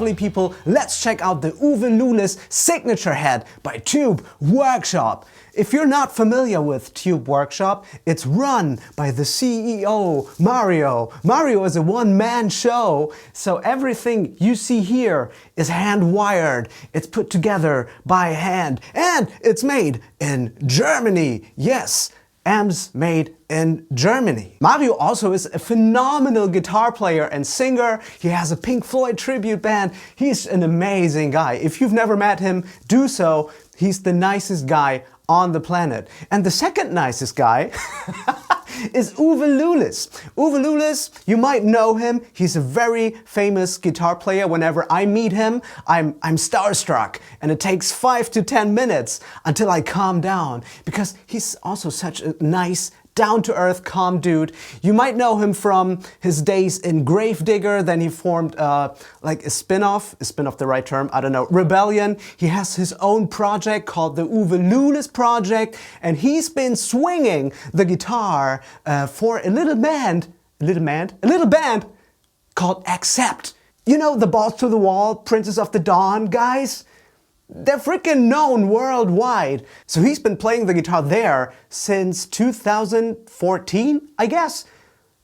lovely people, let's check out the Uwe Lulis signature head by Tube Workshop. If you're not familiar with Tube Workshop, it's run by the CEO, Mario. Mario is a one-man show, so everything you see here is hand-wired. It's put together by hand, and it's made in Germany. Yes, amps made in Germany. Mario also is a phenomenal guitar player and singer. He has a Pink Floyd tribute band. He's an amazing guy. If you've never met him, do so. He's the nicest guy on the planet. And the second nicest guy is Uwe Lulis. Uwe Lulis, you might know him. He's a very famous guitar player. Whenever I meet him, I'm starstruck, and it takes 5 to 10 minutes until I calm down, because he's also such a nice, down-to-earth, calm dude. You might know him from his days in Gravedigger. Then he formed like a spin-off. Is spin-off the right term? I don't know. Rebellion. He has his own project called the Uwe Lulis Project, and he's been swinging the guitar for a little band called Accept. You know, the Balls to the Wall, Princess of the Dawn guys? They're freaking known worldwide. So he's been playing the guitar there since 2014, I guess.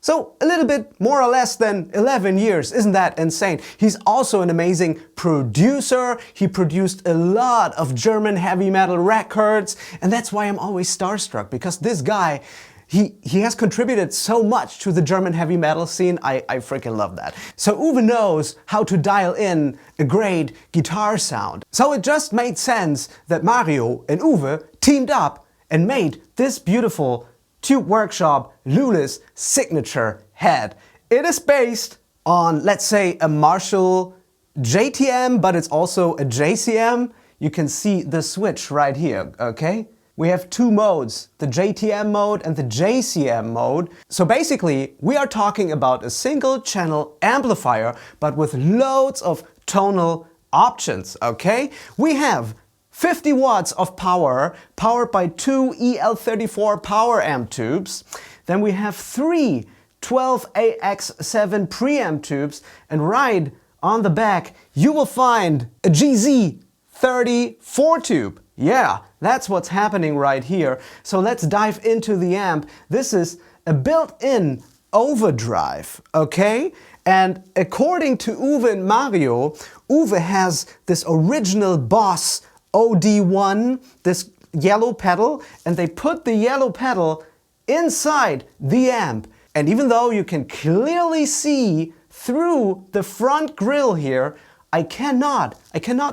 So a little bit more or less than 11 years. Isn't that insane? He's also an amazing producer. He produced a lot of German heavy metal records. And that's why I'm always starstruck, because this guy, he has contributed so much to the German heavy metal scene. I freaking love that. So Uwe knows how to dial in a great guitar sound. So it just made sense that Mario and Uwe teamed up and made this beautiful Tube Workshop Lulis signature head. It is based on, let's say, a Marshall JTM, but it's also a JCM. You can see the switch right here, okay? We have two modes, the JTM mode and the JCM mode. So basically, we are talking about a single channel amplifier, but with loads of tonal options, okay? We have 50 watts of power, powered by two EL34 power amp tubes. Then we have three 12AX7 preamp tubes, and right on the back, you will find a GZ34 tube. Yeah, that's what's happening right here. So let's dive into the amp. This is a built-in overdrive, okay? And according to Uwe and Mario, Uwe has this original Boss OD1, this yellow pedal, and they put the yellow pedal inside the amp. And even though you can clearly see through the front grille here, I cannot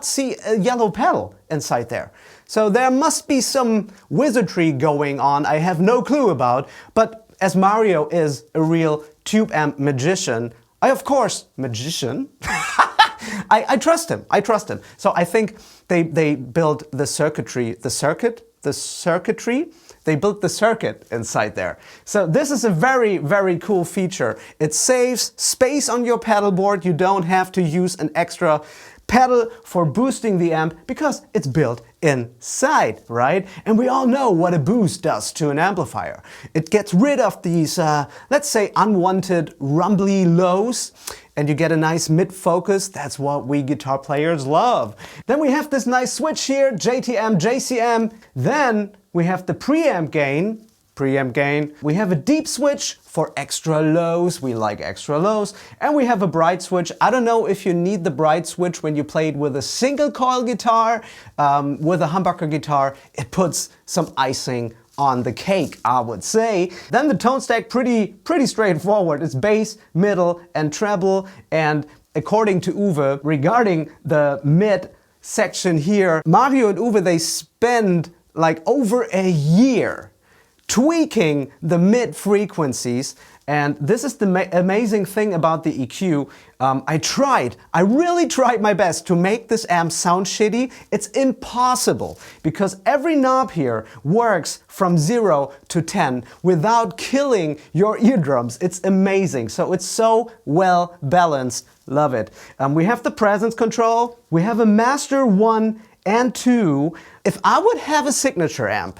see a yellow pedal inside there. So there must be some wizardry going on I have no clue about, but as Mario is a real tube amp magician, I trust him. So I think they built the circuitry, they built the circuit inside there. So this is a very, very cool feature. It saves space on your pedal board. You don't have to use an extra pedal for boosting the amp because it's built inside, right? And we all know what a boost does to an amplifier. It gets rid of these, let's say, unwanted rumbly lows, and you get a nice mid-focus. That's what we guitar players love. Then we have this nice switch here, JTM, JCM. Then we have the preamp gain. We have a deep switch for extra lows. We like extra lows. And we have a bright switch. I don't know if you need the bright switch when you play it with a single coil guitar. With a humbucker guitar, it puts some icing on the cake, I would say. Then the tone stack, pretty straightforward. It's bass, middle, and treble. And according to Uwe, regarding the mid section here, Mario and Uwe, they spend like over a year tweaking the mid frequencies. And this is the amazing thing about the EQ. I really tried my best to make this amp sound shitty. It's impossible because every knob here works from 0 to 10 without killing your eardrums. It's amazing. So it's so well balanced. Love it. We have the presence control. We have a master 1 and 2. If I would have a signature amp,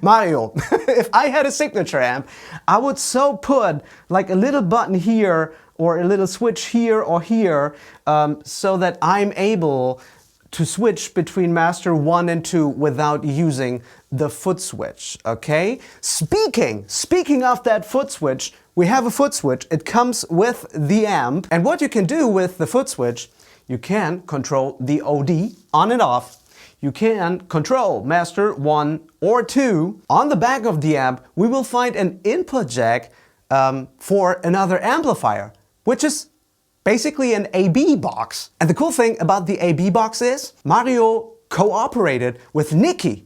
Mario, if I had a signature amp, I would so put like a little button here or a little switch here or here, so that I'm able to switch between master 1 and 2 without using the Footswitch, okay? Speaking of that Footswitch, we have a Footswitch. It comes with the amp, and what you can do with the Footswitch, you can control the OD on and off. You can control master 1 or 2. On the back of the amp, we will find an input jack for another amplifier, which is basically an AB box. And the cool thing about the AB box is Mario cooperated with Nikki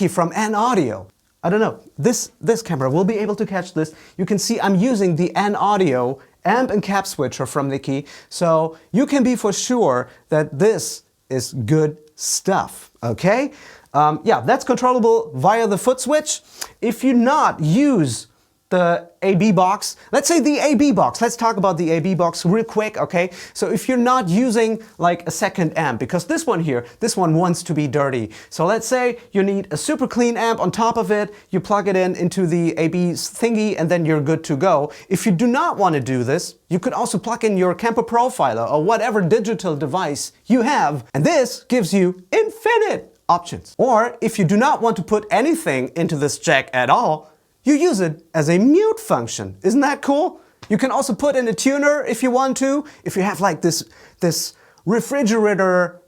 from N Audio. I don't know, this camera will be able to catch this. You can see I'm using the N Audio amp and cap switcher from Nikki, so you can be for sure that this is good stuff, okay? Yeah, that's controllable via the Footswitch. If you not use the AB box, let's say the AB box, let's talk about the AB box real quick, okay? So if you're not using like a second amp, because this one here, this one wants to be dirty. So let's say you need a super clean amp on top of it, you plug it into the AB thingy and then you're good to go. If you do not want to do this, you could also plug in your Kemper Profiler or whatever digital device you have, and this gives you infinite options. Or if you do not want to put anything into this jack at all, you use it as a mute function. Isn't that cool? You can also put in a tuner if you want to. If you have like this refrigerator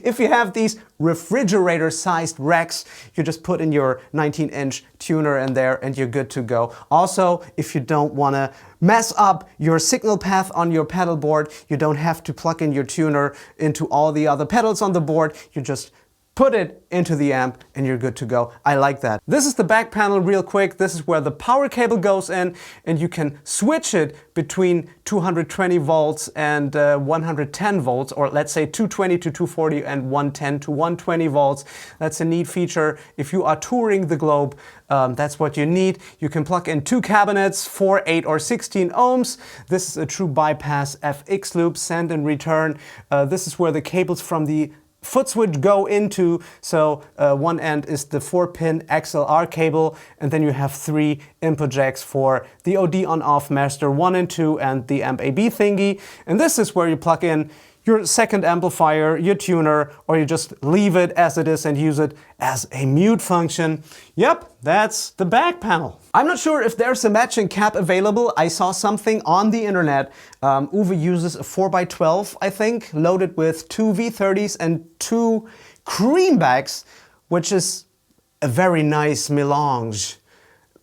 if you have these refrigerator-sized racks, you just put in your 19-inch tuner in there and you're good to go. Also, if you don't want to mess up your signal path on your pedal board, you don't have to plug in your tuner into all the other pedals on the board. You just put it into the amp and you're good to go. I like that. This is the back panel real quick. This is where the power cable goes in, and you can switch it between 220 volts and 110 volts, or let's say 220 to 240 and 110 to 120 volts. That's a neat feature. If you are touring the globe, that's what you need. You can plug in 2 cabinets, 4, 8 or 16 ohms. This is a true bypass FX loop, send and return. This is where the cables from the Footswitch go into, so one end is the 4-pin XLR cable, and then you have 3 input jacks for the OD on-off master 1 and 2 and the amp AB thingy. And this is where you plug in your second amplifier, your tuner, or you just leave it as it is and use it as a mute function. Yep, that's the back panel. I'm not sure if there's a matching cap available. I saw something on the internet. Uwe uses a 4x12, I think, loaded with 2 V30s and 2 Greenbacks, which is a very nice melange.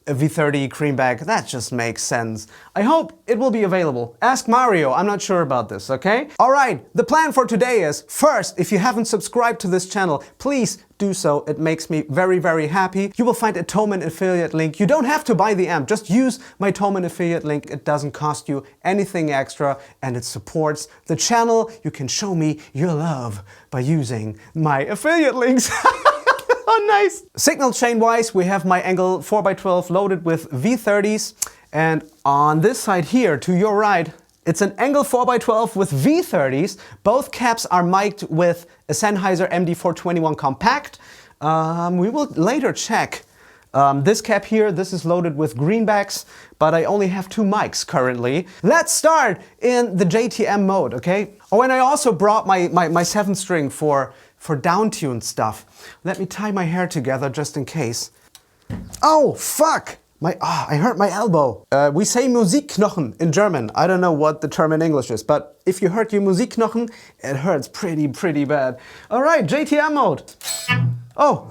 A V30 Greenback, that just makes sense. I hope it will be available. Ask Mario, I'm not sure about this, okay? Alright, the plan for today is, first, if you haven't subscribed to this channel, please do so. It makes me very, very happy. You will find a Thomann affiliate link. You don't have to buy the amp, just use my Thomann affiliate link. It doesn't cost you anything extra and it supports the channel. You can show me your love by using my affiliate links. Oh, nice! Signal chain wise, we have my Angle 4x12 loaded with V30s, and on this side here to your right, it's an Angle 4x12 with V30s. Both caps are mic'd with a Sennheiser MD421 Compact. We will later check this cap here. This is loaded with Greenbacks, but I only have 2 mics currently. Let's start in the JTM mode, okay? Oh, and I also brought my 7-string for down-tuned stuff. Let me tie my hair together just in case. Oh, fuck! I hurt my elbow. We say Musikknochen in German. I don't know what the term in English is, but if you hurt your Musikknochen, it hurts pretty bad. All right, JTM mode. Oh.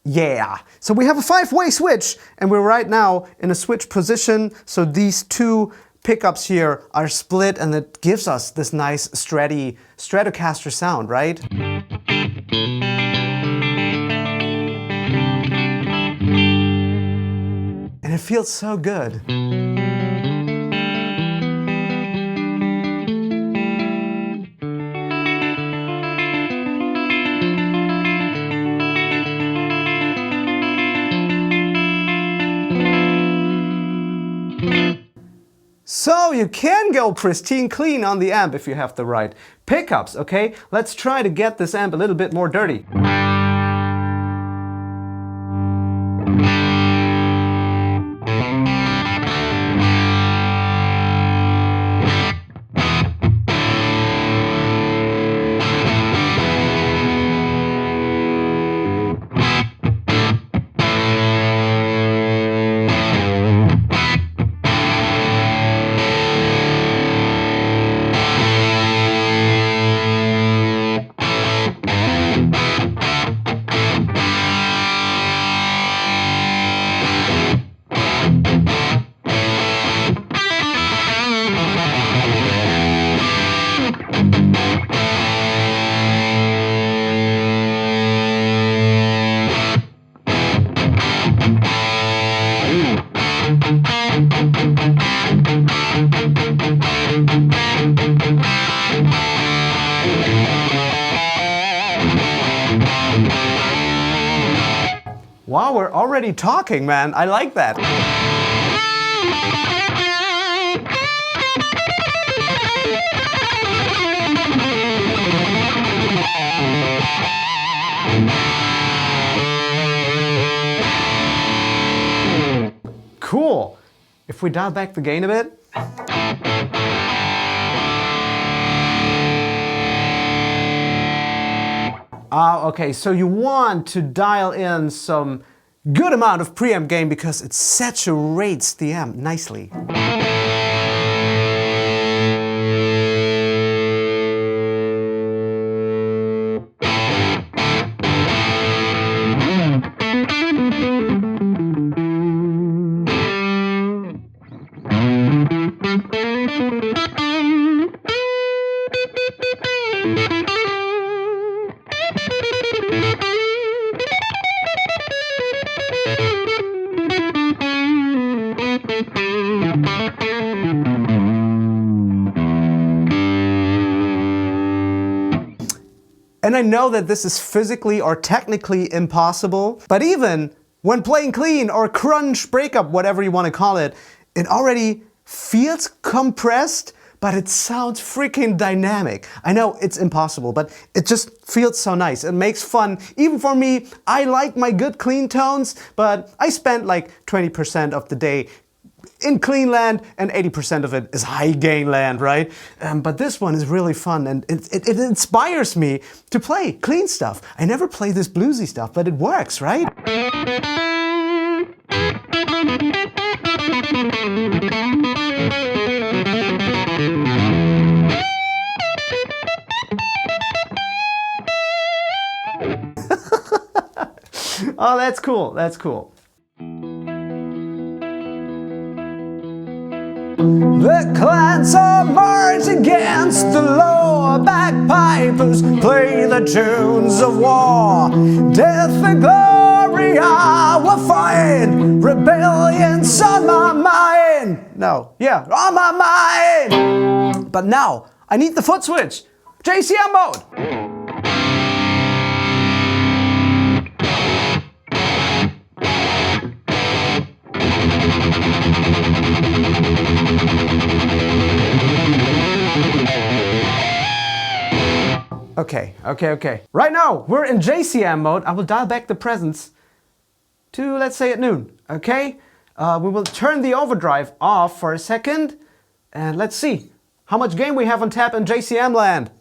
Yeah, so we have a 5-way switch and we're right now in a switch position. So these two pickups here are split and it gives us this nice Stratocaster sound, right? And it feels so good. So you can go pristine clean on the amp if you have the right pickups, okay? Let's try to get this amp a little bit more dirty. Wow, we're already talking, man. I like that. Cool. If we dial back the gain a bit. Okay, so you want to dial in some good amount of preamp gain because it saturates the amp nicely. And I know that this is physically or technically impossible, but even when playing clean or crunch breakup, whatever you want to call it, it already feels compressed, but it sounds freaking dynamic. I know it's impossible, but it just feels so nice. It makes fun. Even for me, I like my good clean tones, but I spend like 20% of the day in clean land and 80% of it is high gain land, right? But this one is really fun and it inspires me to play clean stuff. I never play this bluesy stuff, but it works, right? Oh, that's cool, that's cool. The clans of march against the lower bagpipers play the tunes of war. Death and glory I will find. Rebellion's on my mind. No, yeah, on my mind. But now I need the Footswitch. JCM Mode. Okay. Right now, we're in JCM mode. I will dial back the presence to, let's say, at noon, okay? We will turn the overdrive off for a second, and let's see how much gain we have on tap in JCM land.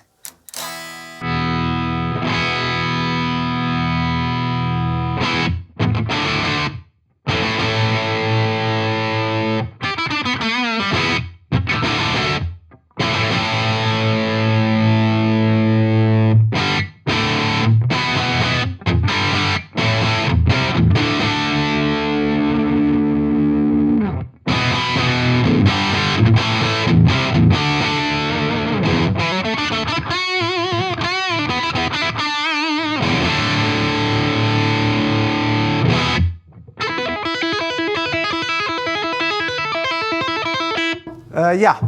Yeah.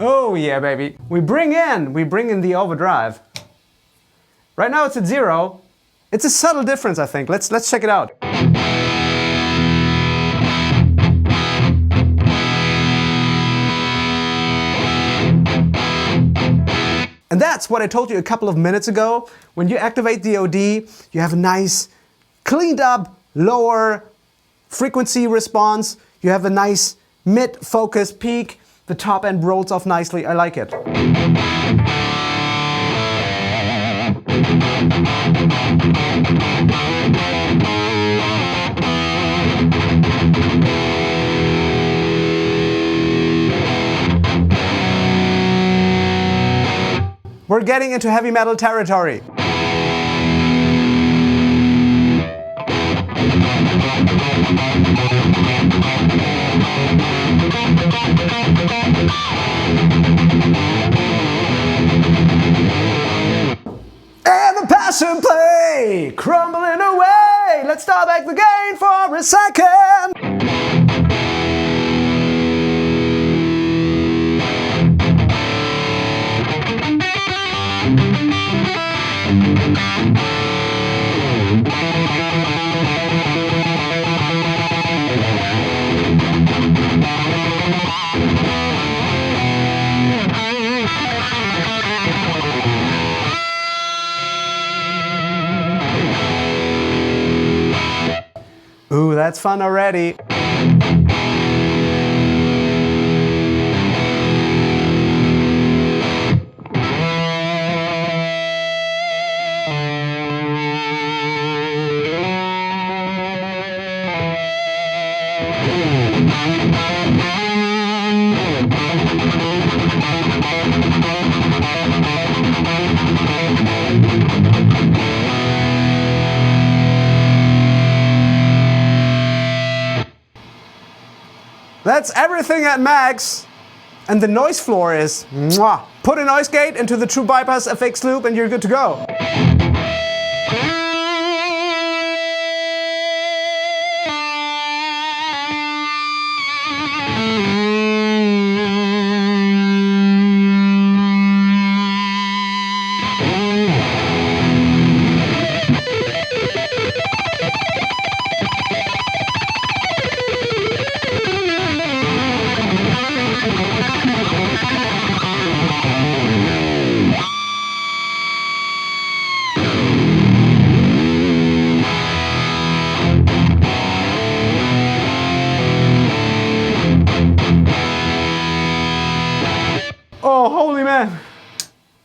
Oh yeah, baby. We bring in the overdrive. Right now it's at 0. It's a subtle difference, I think. Let's check it out. And that's what I told you a couple of minutes ago. When you activate the OD, you have a nice, cleaned up, lower frequency response. You have a nice mid-focus peak. The top end rolls off nicely. I like it. We're getting into heavy metal territory. And the passion play, crumbling away. Let's start back the game for a second. Ooh, that's fun already. That's everything at max. And the noise floor is mwah. Put a noise gate into the true bypass FX loop and you're good to go. Oh, holy man.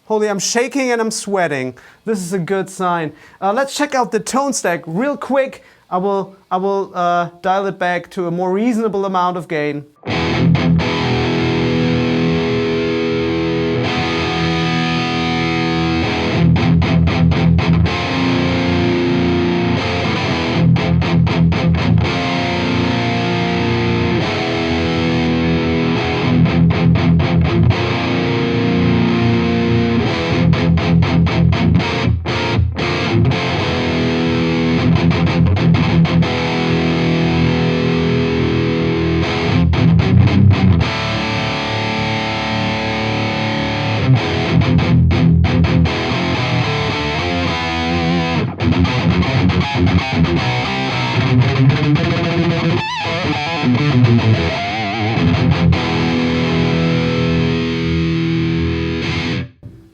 Holy, I'm shaking and I'm sweating. This is a good sign. Let's check out the tone stack real quick. I will dial it back to a more reasonable amount of gain.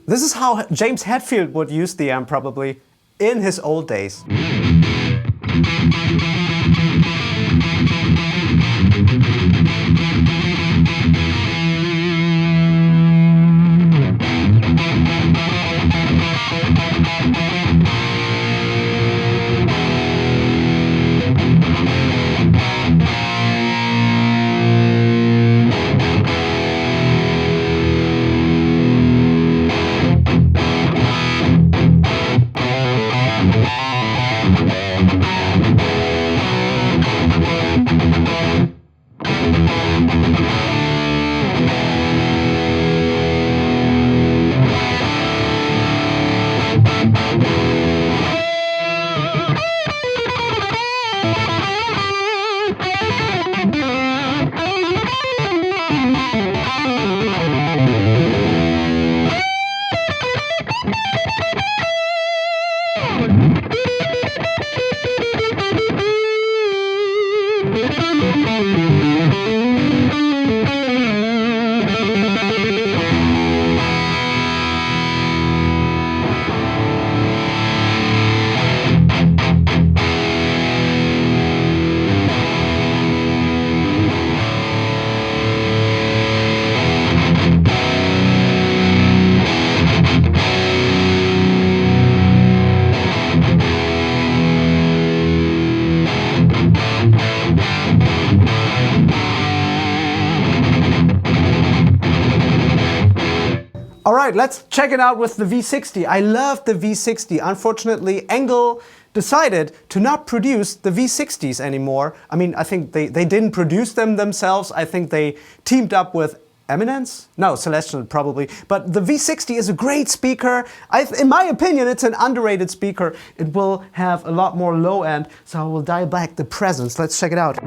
This is how James Hetfield would use the amp probably in his old days. right, let's check it out with the V60. I love the V60. Unfortunately, Engel decided to not produce the V60s anymore. I mean, I think they didn't produce them themselves. I think they teamed up with Ibanez? No, Celestial probably. But the V60 is a great speaker. In my opinion, it's an underrated speaker. It will have a lot more low end, so I will dial back the presence. Let's check it out.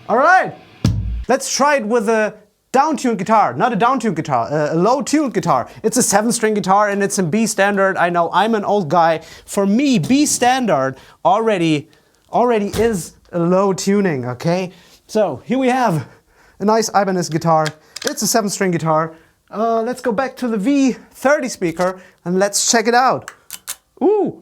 All right, let's try it with a down-tuned guitar. Not a down-tuned guitar, a low-tuned guitar. It's a 7-string guitar and it's in B standard. I know, I'm an old guy. For me, B standard already is a low tuning, okay? So here we have a nice Ibanez guitar. It's a 7-string guitar. Let's go back to the V30 speaker and let's check it out. Ooh!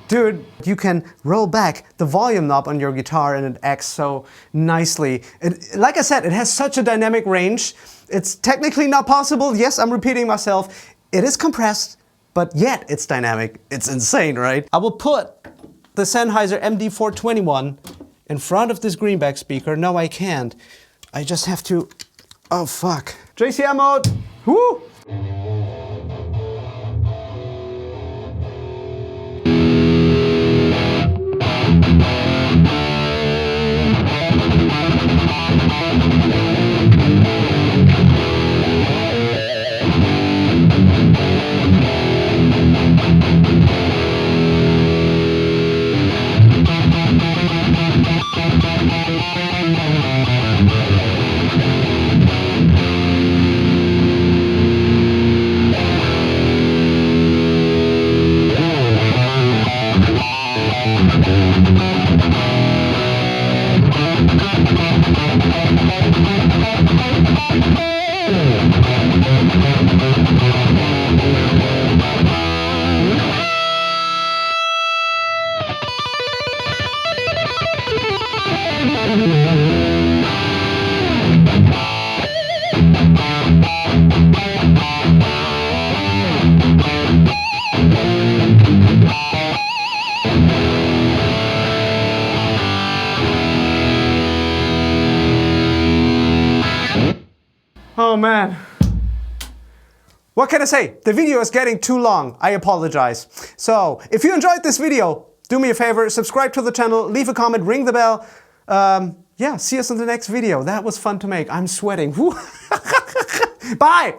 Dude, you can roll back the volume knob on your guitar and it acts so nicely. Like I said, it has such a dynamic range. It's technically not possible. Yes, I'm repeating myself. It is compressed, but yet it's dynamic. It's insane, right? I will put the Sennheiser MD421 in front of this Greenback speaker. No, I can't. I just have to... Oh, fuck. JCM mode. Woo! Oh man. What can I say? The video is getting too long. I apologize. So, if you enjoyed this video, do me a favor, subscribe to the channel, leave a comment, ring the bell. Yeah, see us in the next video. That was fun to make. I'm sweating. Bye!